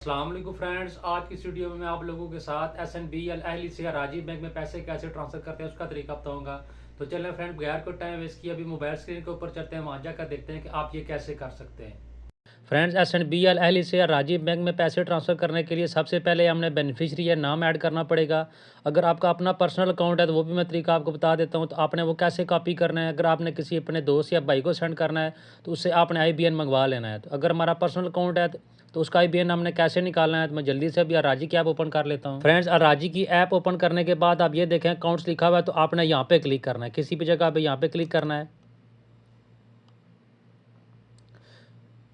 अस्सलाम वालेकुम फ्रेंड्स, आज की इस वीडियो में मैं आप लोगों के साथ एसएनबी अल अहली से या राजीव बैंक में पैसे कैसे ट्रांसफर करते हैं उसका तरीका बताऊंगा। तो चलें फ्रेंड, बगैर कोई टाइम वेस्ट किए अभी मोबाइल स्क्रीन के ऊपर चलते हैं, वहाँ जाकर देखते हैं कि आप ये कैसे कर सकते हैं। फ्रेंड्स, एसएनबी अल अहली से या राजीव बैंक में पैसे ट्रांसफ़र करने के लिए सबसे पहले हमने बेनिफिशियरी या नाम ऐड करना पड़ेगा। अगर आपका अपना पर्सनल अकाउंट है तो वो भी मैं तरीका आपको बता देता हूँ। तो आपने वो कैसे कॉपी करना है, अगर आपने किसी अपने दोस्त या भाई को सेंड करना है तो उससे आपने आईबीएन मंगवा लेना है। तो अगर हमारा पर्सनल अकाउंट है तो उसका आईबीएन हमने कैसे निकालना है, तो मैं जल्दी से अभी अराजी की ऐप ओपन कर लेता हूँ। फ्रेंड्स, अराजी की ऐप ओपन करने के बाद आप ये देखें अकाउंट्स लिखा हुआ है, तो आपने यहाँ पे क्लिक करना है, किसी भी जगह पे यहाँ पे क्लिक करना है।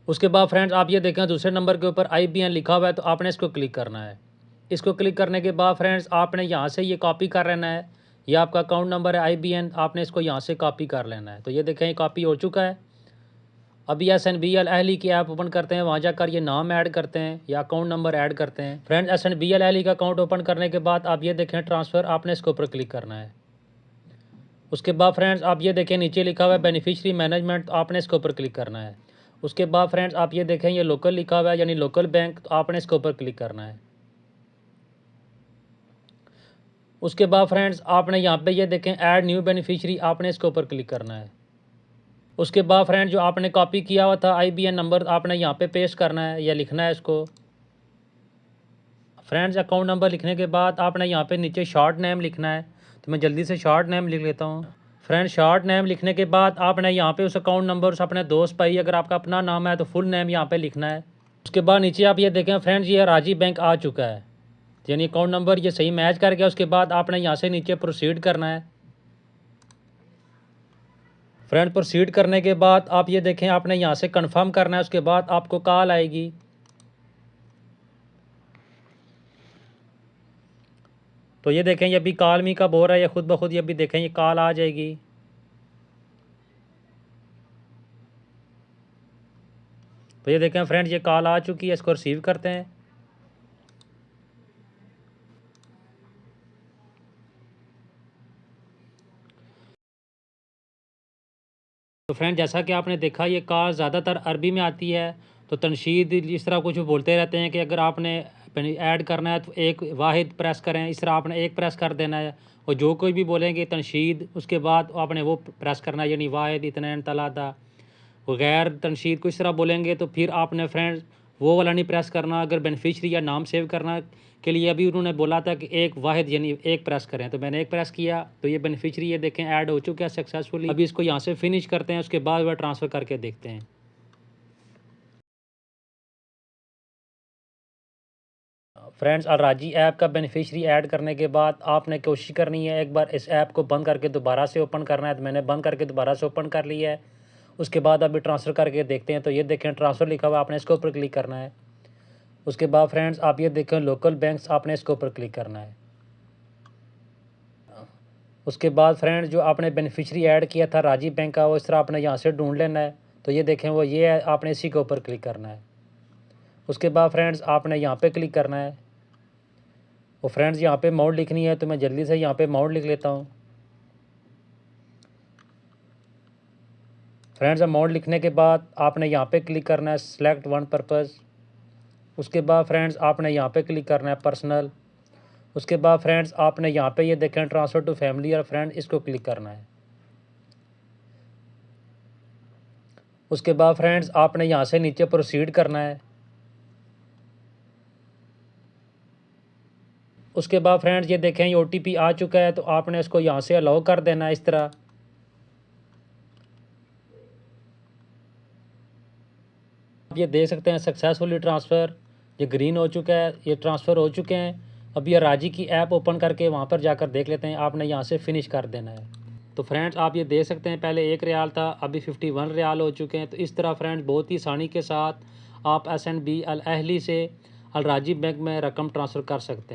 उसके बाद फ्रेंड्स आप ये देखें दूसरे नंबर के ऊपर आईबीएन लिखा हुआ है, तो आपने इसको क्लिक करना है। इसको क्लिक करने के बाद फ्रेंड्स आपने यहाँ से ये कॉपी कर लेना है। ये आपका अकाउंट नंबर है आईबीएन, आपने इसको यहाँ से कॉपी कर लेना है। तो ये देखें ये कॉपी हो चुका है। अभी एसएनबी अल अहली की ऐप ओपन करते हैं, वहाँ जाकर ये नाम ऐड करते हैं या अकाउंट नंबर ऐड करते हैं। फ्रेंड्स, एसएनबी अल अहली का अकाउंट ओपन करने के बाद आप ये देखें ट्रांसफ़र, आपने इसके ऊपर क्लिक करना है। उसके बाद फ्रेंड्स आप ये देखें नीचे लिखा हुआ है बेनिफिशियरी मैनेजमेंट, तो आपने इसके ऊपर क्लिक करना है। उसके बाद फ्रेंड्स आप ये देखें ये लोकल लिखा हुआ है यानी लोकल बैंक, तो आपने इसके ऊपर क्लिक करना है। उसके बाद फ्रेंड्स आपने यहाँ पे ये देखें ऐड न्यू बेनिफिशियरी, आपने इसके ऊपर क्लिक करना है। उसके बाद फ्रेंड जो आपने कॉपी किया हुआ था आईबीएन नंबर आपने यहाँ पे पेस्ट करना है या लिखना है इसको। फ्रेंड्स, अकाउंट नंबर लिखने के बाद आपने यहाँ पे नीचे शॉर्ट नेम लिखना है, तो मैं जल्दी से शॉर्ट नेम लिख लेता हूँ। फ्रेंड, शॉर्ट नेम लिखने के बाद आपने यहाँ पे उस अकाउंट नंबर उस अपने दोस्त भाई अगर आपका अपना नाम है तो फुल नेम यहाँ पे लिखना है। उसके बाद नीचे आप ये देखें फ्रेंड्स ये राजीव बैंक आ चुका है, यानी अकाउंट नंबर ये सही मैच कर गया। उसके बाद आपने यहाँ से नीचे प्रोसीड करना है। फ्रेंड, प्रोसीड करने के बाद आप ये देखें आपने यहाँ से कंफर्म करना है। उसके बाद आपको कॉल आएगी। तो ये देखें ये अभी कॉल मी का बोल रहा है, ये खुद ब खुद ये अभी देखें ये कॉल आ जाएगी। तो ये देखें फ्रेंड ये कॉल आ चुकी है, इसको रिसीव करते हैं। तो फ्रेंड जैसा कि आपने देखा ये कॉल ज़्यादातर अरबी में आती है। तो तनशीद इस तरह कुछ बोलते रहते हैं कि अगर आपने ऐड करना है तो एक वाहिद प्रेस करें, इस तरह आपने एक प्रेस कर देना है। और जो कोई भी बोलेंगे तनशीद उसके बाद आपने वो प्रेस करना है, यानी वाहिद इतने तलादा। गैर तनशीद को इस तरह बोलेंगे तो फिर आपने फ्रेंड्स वो वाला नहीं प्रेस करना। अगर बेनिफिशरी या नाम सेव करना के लिए अभी उन्होंने बोला था कि एक वाहिद यानी एक प्रेस करें, तो मैंने एक प्रेस किया तो ये बेनिफिशरी ये देखें ऐड हो चुका है सक्सेसफुली। अभी इसको यहाँ से फिनिश करते हैं, उसके बाद वह ट्रांसफ़र करके देखते हैं। फ्रेंड्स, अराजी ऐप का बेनिफिशरी ऐड करने के बाद आपने कोशिश करनी है एक बार इस ऐप को बंद करके दोबारा से ओपन करना है। तो मैंने बंद करके दोबारा से ओपन कर लिया है। उसके बाद अभी ट्रांसफ़र करके देखते हैं। तो ये देखें ट्रांसफ़र लिखा हुआ, आपने इसके ऊपर क्लिक करना है। उसके बाद फ्रेंड्स आप ये देखें लोकल बैंक्स, आपने इसके ऊपर क्लिक करना है। उसके बाद फ्रेंड्स जो आपने बेनिफिशरी ऐड किया था राजीव बैंक का, वो इस तरह आपने यहाँ से ढूंढ लेना है। तो ये देखें वो ये है, आपने इसी के ऊपर क्लिक करना है। उसके बाद फ्रेंड्स आपने यहाँ पे क्लिक करना है। वो फ्रेंड्स यहाँ पे अमाउंट लिखनी है, तो मैं जल्दी से यहाँ पे अमाउंट लिख लेता हूँ। फ्रेंड्स, अमाउंट लिखने के बाद आपने यहाँ पे क्लिक करना है सेलेक्ट वन पर्पज़। उसके बाद फ्रेंड्स आपने यहाँ पे क्लिक करना है पर्सनल। उसके बाद फ्रेंड्स आपने यहाँ पे ये देखें ट्रांसफ़र टू फैमिली और फ्रेंड, इसको क्लिक करना है। उसके बाद फ्रेंड्स आपने यहाँ से नीचे प्रोसीड करना है। उसके बाद फ्रेंड्स ये देखें ये ओटीपी आ चुका है, तो आपने इसको यहाँ से अलाउ कर देना है इस तरह। आप ये देख सकते हैं सक्सेसफुली ट्रांसफ़र, ये ग्रीन हो चुका है, ये ट्रांसफ़र हो चुके हैं। अब ये राजी की ऐप ओपन करके वहाँ पर जाकर देख लेते हैं। आपने यहाँ से फिनिश कर देना है। तो फ्रेंड्स आप ये देख सकते हैं पहले 1 रियाल था, अभी 51 रियाल हो चुके हैं। तो इस तरह फ्रेंड्स बहुत ही आसानी के साथ आप एसएनबी अल अहली से अल राजीव बैंक में रकम ट्रांसफ़र कर सकते हैं।